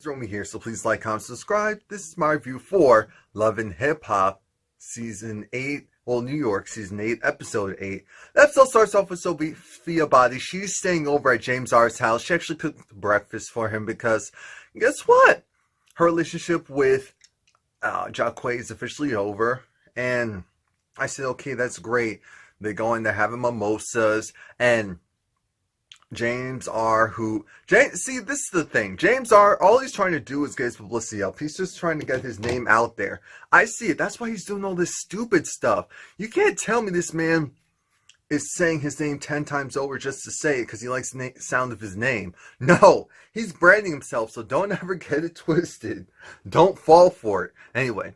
Romie here, so please like, comment, subscribe. This is my review for Love and Hip Hop Season 8, well, New York Season 8, Episode 8. The episode starts off with Sophia Body. She's staying over at James R's house. She actually cooked breakfast for him because, guess what? Her relationship with Jacquet is officially over. And I said, okay, that's great. They're going, they're having mimosas, and James R, see, this is the thing. James R, all he's trying to do is get his publicity up. He's just trying to get his name out there. I see it. That's why he's doing all this stupid stuff. You can't tell me this man is saying his name 10 times over just to say it because he likes the sound of his name. No, he's branding himself, so don't ever get it twisted. Don't fall for it. Anyway,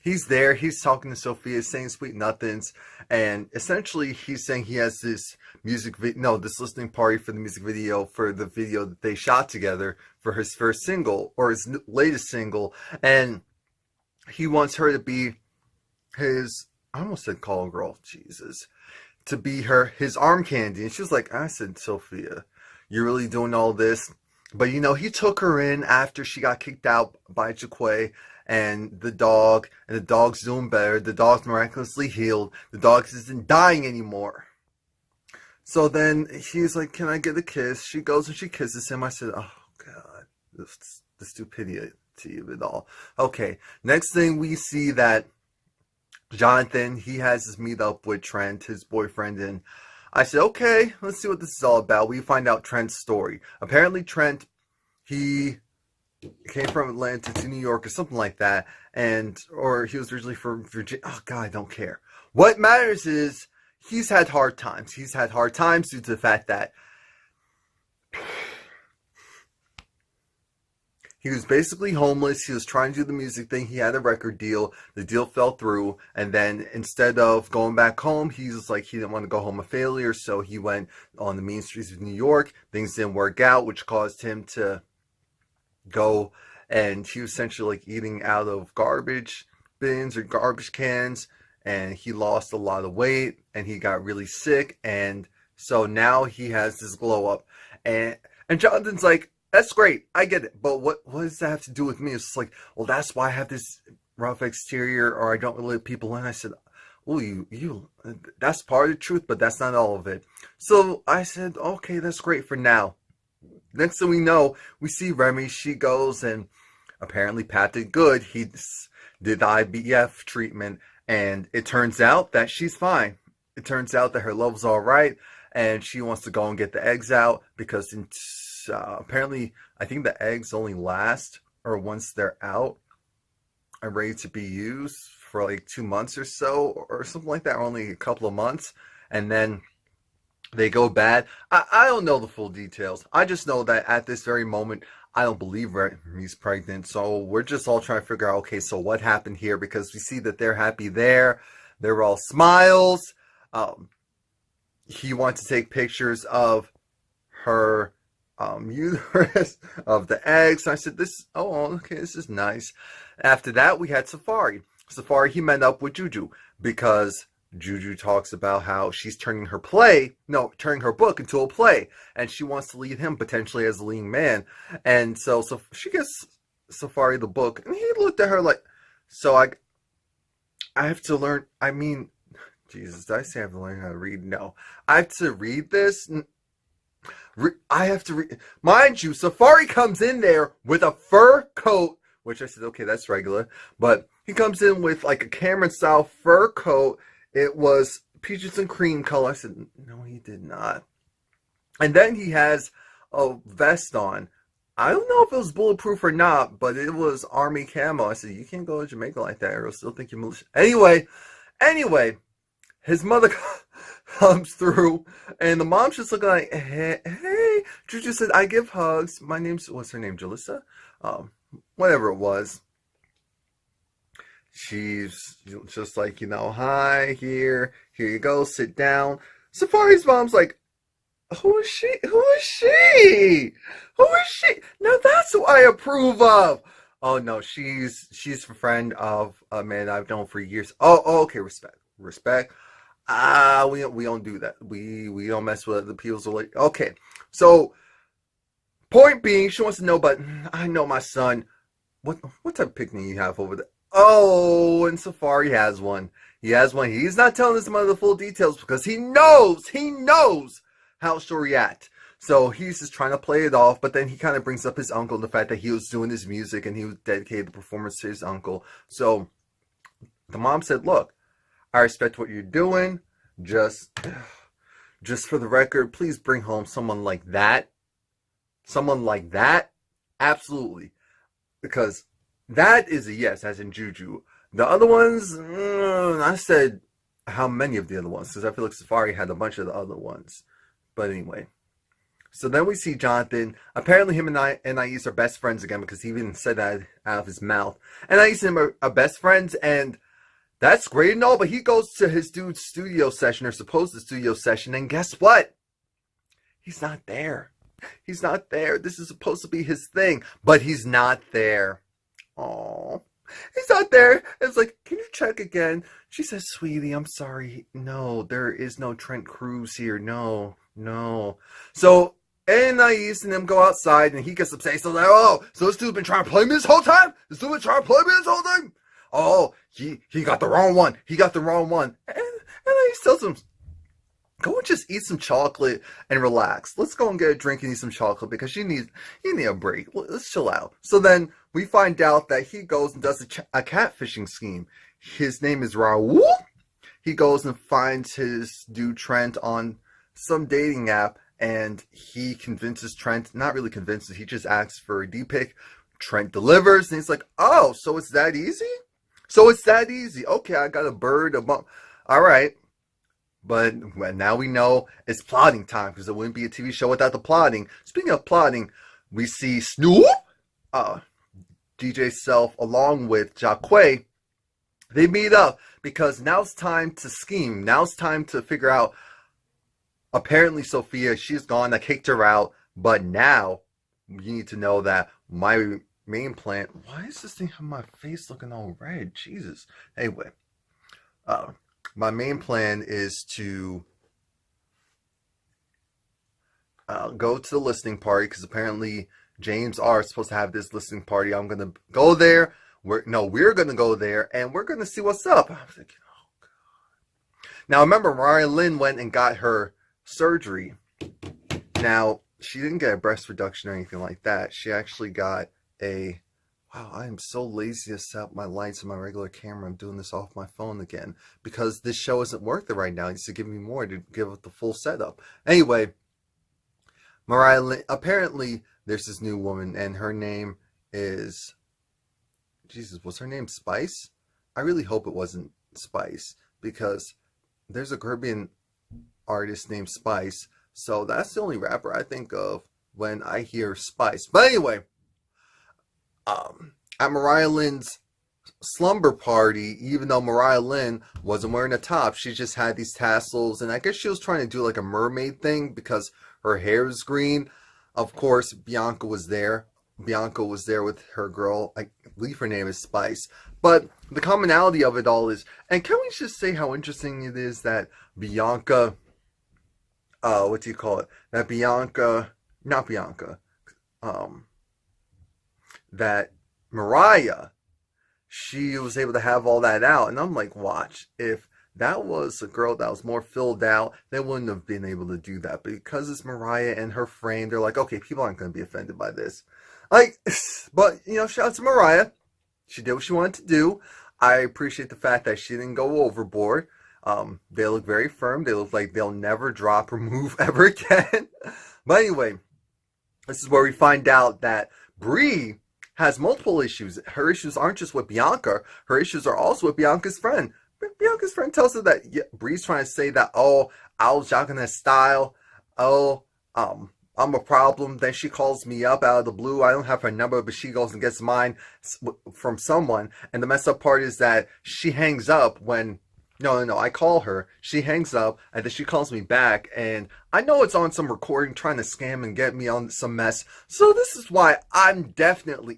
he's there. He's talking to Sophia, saying sweet nothings, and essentially he's saying he has this this listening party for the music video, for the video that they shot together for his first single, or his latest single, and he wants her to be his, I almost said call girl, Jesus, to be his arm candy. And she was like, I said, Sophia, you're really doing all this? But you know, he took her in after she got kicked out by Jacquet and the dog's doing better. The dog's miraculously healed. The dog isn't dying anymore. So then he's like, can I get a kiss? She goes and she kisses him. I said, oh God, the stupidity of it all. Okay, next thing we see that Jonathan, he has his meet up with Trent, his boyfriend, and I said, okay, let's see what this is all about. We find out Trent's story. Apparently Trent, he came from Atlanta to New York or something like that, or he was originally from Virginia. Oh God, I don't care. What matters is he's had hard times. He's had hard times due to the fact that he was basically homeless. He was trying to do the music thing. He had a record deal. The deal fell through. And then instead of going back home, he was like, he didn't want to go home a failure. So he went on the mean streets of New York. Things didn't work out, which caused him to go, and he was essentially like eating out of garbage bins or garbage cans, and he lost a lot of weight and he got really sick, and so now he has this glow up, and Jonathan's like, that's great, I get it, but what does that have to do with me? It's just like, well, that's why I have this rough exterior, or I don't really let people in. I said, oh, you that's part of the truth, but that's not all of it. So I said, okay, that's great for now. Next thing we know, we see Remy. She goes, and apparently Pat did good. He did the IVF treatment, and it turns out that she's fine. It turns out that her level's all right, and she wants to go and get the eggs out because apparently, I think the eggs only last, or once they're out and ready to be used, for like 2 months or so, or something like that, or only a couple of months, and then they go bad. I don't know the full details. I just know that at this very moment, I don't believe Remy's pregnant. So we're just all trying to figure out, okay, so what happened here? Because we see that they're happy there. They're all smiles. He wants to take pictures of her uterus, of the eggs. I said, okay, this is nice. After that, we had Safari. Safari, he met up with Juju because Juju talks about how she's turning her book into a play, and she wants to lead him potentially as the leading man. And so she gives Safari the book, and he looked at her like, so I have to learn, I mean, Jesus, did I say I have to learn how to read? No. I have to read this? I have to read. Mind you, Safari comes in there with a fur coat, which I said, okay, that's regular, but he comes in with like a Cameron-style fur coat. It was peaches and cream color. I said, no, he did not. And then he has a vest on. I don't know if it was bulletproof or not, but it was army camo. I said, you can't go to Jamaica like that, or I'll still think you're malicious. Anyway, his mother comes through, and the mom's just looking like, hey. Juju said, I give hugs. What's her name, Jalissa? Whatever it was. She's just like, hi, here you go, sit down. Safari's mom's like, who is she? Now that's who I approve of. Oh no, she's a friend of a man I've known for years. Oh, okay, respect. We don't do that. We don't mess with other people's. Okay, so Point being, she wants to know, but I know my son. What type of picnic you have over there? Oh, and Safari has one. He has one. He's not telling us some of the full details because he knows how she'll react. So he's just trying to play it off, but then he kind of brings up his uncle, the fact that he was doing his music and he was dedicated the performance to his uncle. So the mom said, look, I respect what you're doing. Just for the record, please bring home someone like that. Someone like that? Absolutely. Because that is a yes, as in Juju. The other ones, I said how many of the other ones, because I feel like Safari had a bunch of the other ones. But anyway. So then we see Jonathan. Apparently him and Anais are best friends again, because he even said that out of his mouth. And Anais and him are best friends, and that's great and all, but he goes to his dude's studio session, or supposed studio session, and guess what? He's not there. He's not there. This is supposed to be his thing, but he's not there. Oh, he's not there. It's like, can you check again? She says, sweetie, I'm sorry. No, there is no Trent Cruz here. No. So Anais and them go outside, and he gets upset. So like, oh, so this dude's been trying to play me this whole time? Oh, he got the wrong one. And Anais tells him, go and just eat some chocolate and relax. Let's go and get a drink and eat some chocolate because you need a break. Let's chill out. So then we find out that he goes and does a catfishing scheme. His name is Raul. He goes and finds his dude Trent on some dating app, and he convinces Trent, not really convinces, he just asks for a D-pic. Trent delivers, and he's like, oh, so it's that easy? Okay, I got a bird, all right. But now we know it's plotting time, because it wouldn't be a TV show without the plotting. Speaking of plotting, we see Snoop, DJ Self, along with Jacquet. They meet up because now it's time to scheme. Now it's time to figure out. Apparently, Sophia, she's gone. I kicked her out. But now, you need to know that my main plan... Why is this thing on my face looking all red? Jesus. Anyway. My main plan is to go to the listening party, because apparently James R is supposed to have this listening party. I'm going to go there. We're going to go there, and we're going to see what's up. I'm thinking, oh, God. Now, remember, Mariah Lynn went and got her surgery. Now, she didn't get a breast reduction or anything like that. She actually got a... Wow, I am so lazy to set up my lights on my regular camera. I'm doing this off my phone again because this show isn't worth it right now. It needs to give me more to give it the full setup. Anyway, Mariah Lynn, apparently there's this new woman, and her name is... Jesus, was her name Spice? I really hope it wasn't Spice, because there's a Caribbean artist named Spice, so that's the only rapper I think of when I hear Spice. But anyway, at Mariah Lynn's slumber party, even though Mariah Lynn wasn't wearing a top, she just had these tassels, and I guess she was trying to do like a mermaid thing because her hair is green. Of course, Bianca was there. Bianca was there with her girl. I believe her name is Spice. But the commonality of it all is, and can we just say how interesting it is that Bianca, what do you call it? That Bianca, not Bianca, that Mariah, she was able to have all that out. And I'm like, watch, if that was a girl that was more filled out, they wouldn't have been able to do that. But because it's Mariah and her frame, they're like, okay, people aren't going to be offended by this. Like, but, you know, shout out to Mariah. She did what she wanted to do. I appreciate the fact that she didn't go overboard. They look very firm. They look like they'll never drop or move ever again. But anyway, this is where we find out that Bree has multiple issues. Her issues aren't just with Bianca. Her issues are also with Bianca's friend. Bianca's friend tells her that Bree's trying to say that, oh, I was jocking that style. Oh, I'm a problem. Then she calls me up out of the blue. I don't have her number, but she goes and gets mine from someone. And the messed up part is that she hangs up when... No, I call her. She hangs up, and then she calls me back. And I know it's on some recording trying to scam and get me on some mess. So this is why I'm definitely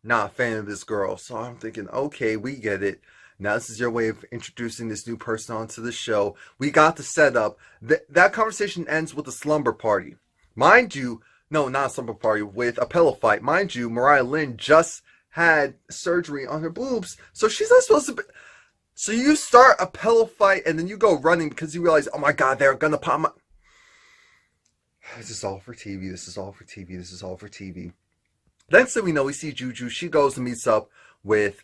not a fan of this girl. So I'm thinking, okay, we get it. Now this is your way of introducing this new person onto the show. We got the setup. That conversation ends with a slumber party. Mind you, no, not a slumber party, with a pillow fight. Mind you, Mariah Lynn just had surgery on her boobs, so she's not supposed to be. So you start a pillow fight and then you go running because you realize, oh my God, they're gonna pop my. This is all for TV. This is all for TV. This is all for TV. Next thing we know, we see Juju. She goes and meets up with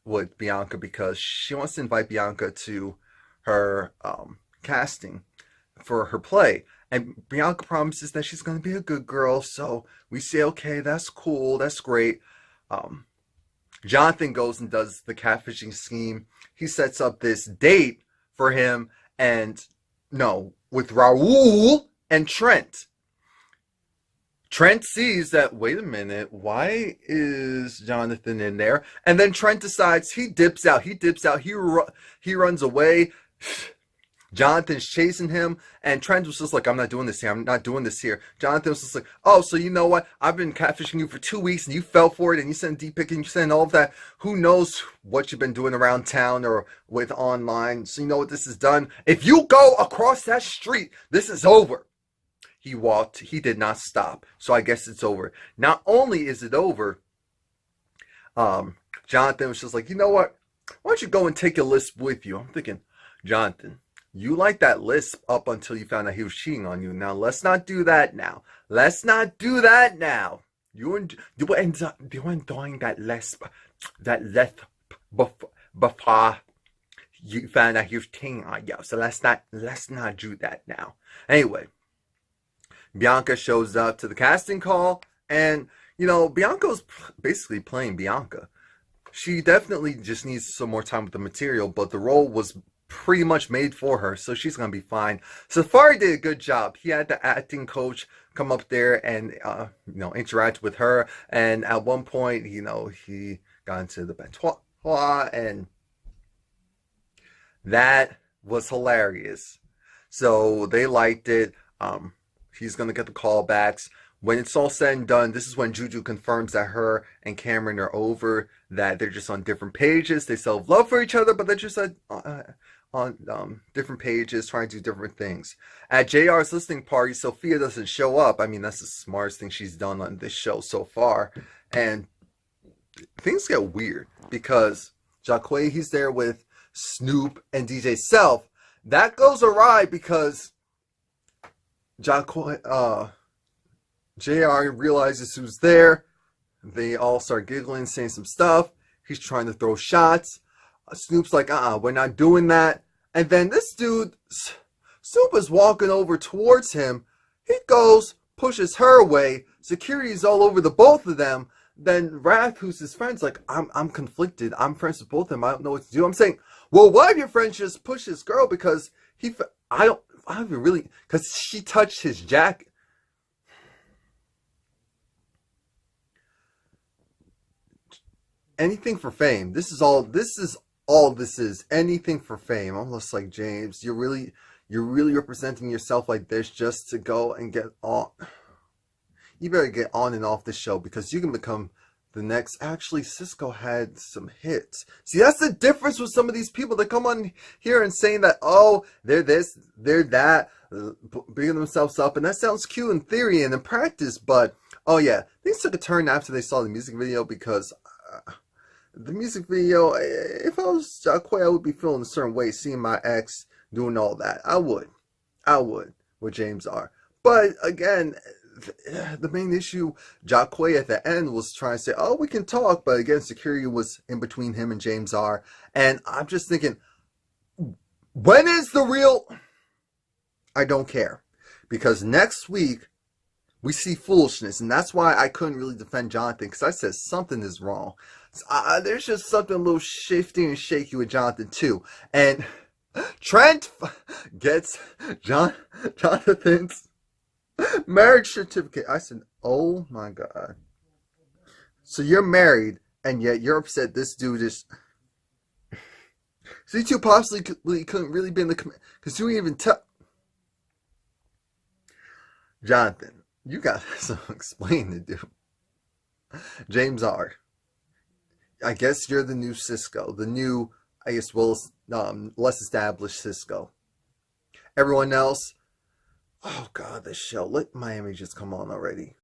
with Bianca because she wants to invite Bianca to her casting for her play. And Bianca promises that she's going to be a good girl. So we say, okay, that's cool. That's great. Jonathan goes and does the catfishing scheme. He sets up this date for him with Raul and Trent. Trent sees that, wait a minute, why is Jonathan in there? And then Trent decides he dips out. He runs away. Jonathan's chasing him, and Trent was just like, I'm not doing this here. I'm not doing this here. Jonathan was just like, oh, so you know what? I've been catfishing you for 2 weeks, and you fell for it, and you sent a D-pic, and you sent all of that. Who knows what you've been doing around town or with online. So you know what this has done? If you go across that street, this is over. He walked. He did not stop. So I guess it's over. Not only is it over, Jonathan was just like, you know what? Why don't you go and take a lisp with you? I'm thinking, Jonathan, you liked that lisp up until you found out he was cheating on you. Now, let's not do that now. Let's not do that now. You weren't doing that lisp before you found out he was cheating on you. So let's not do that now. Anyway, Bianca shows up to the casting call, and Bianca was basically playing Bianca. She definitely just needs some more time with the material, but the role was pretty much made for her, so she's gonna be fine. Safari did a good job. He had the acting coach come up there and interact with her, and at one point, he got into the batois, and that was hilarious. So they liked it. He's gonna get the callbacks. When it's all said and done, this is when Juju confirms that her and Cameron are over, that they're just on different pages. They still have love for each other, but they're just on different pages, trying to do different things. At JR's listening party, Sophia doesn't show up. I mean, that's the smartest thing she's done on this show so far. And things get weird because Jacquet, he's there with Snoop and DJ Self. That goes awry because JR realizes who's there. They all start giggling, saying some stuff. He's trying to throw shots. Snoop's like, we're not doing that. And then this dude, Snoop is walking over towards him. He goes, pushes her away. Security's all over the both of them. Then Wrath, who's his friend's like, I'm conflicted. I'm friends with both of them. I don't know what to do. I'm saying, well, why have your friends just push this girl? Because I haven't really, because she touched his jacket. Anything for fame. This is all this is. Anything for fame. Almost like, James, you're really representing yourself like this just to go and get on. You better get on and off this show because you can become the next. Actually, Cisco had some hits. See, that's the difference with some of these people that come on here and saying that, oh, they're this, they're that, bigging themselves up, and that sounds cute in theory and in practice, but oh yeah, things took a turn after they saw the music video because the music video, if I was Jacquet, I would be feeling a certain way seeing my ex doing all that. I would with James R. But again, the main issue, Jacquet at the end was trying to say, oh, we can talk, but again, security was in between him and James R. And I'm just thinking, when is the real? I don't care, because next week we see foolishness, and that's why I couldn't really defend Jonathan, because I said something is wrong. There's just something a little shifty and shaky with Jonathan too. And Trent gets Jonathan's marriage certificate. I said, oh my God. So you're married, and yet you're upset this dude is... So you two possibly couldn't really be in the... Because you even tell... Jonathan, you got some explaining to do. James R. I guess you're the new Cisco. The new, I guess, less established Cisco. Everyone else, Oh God, this show. Let Miami just come on already.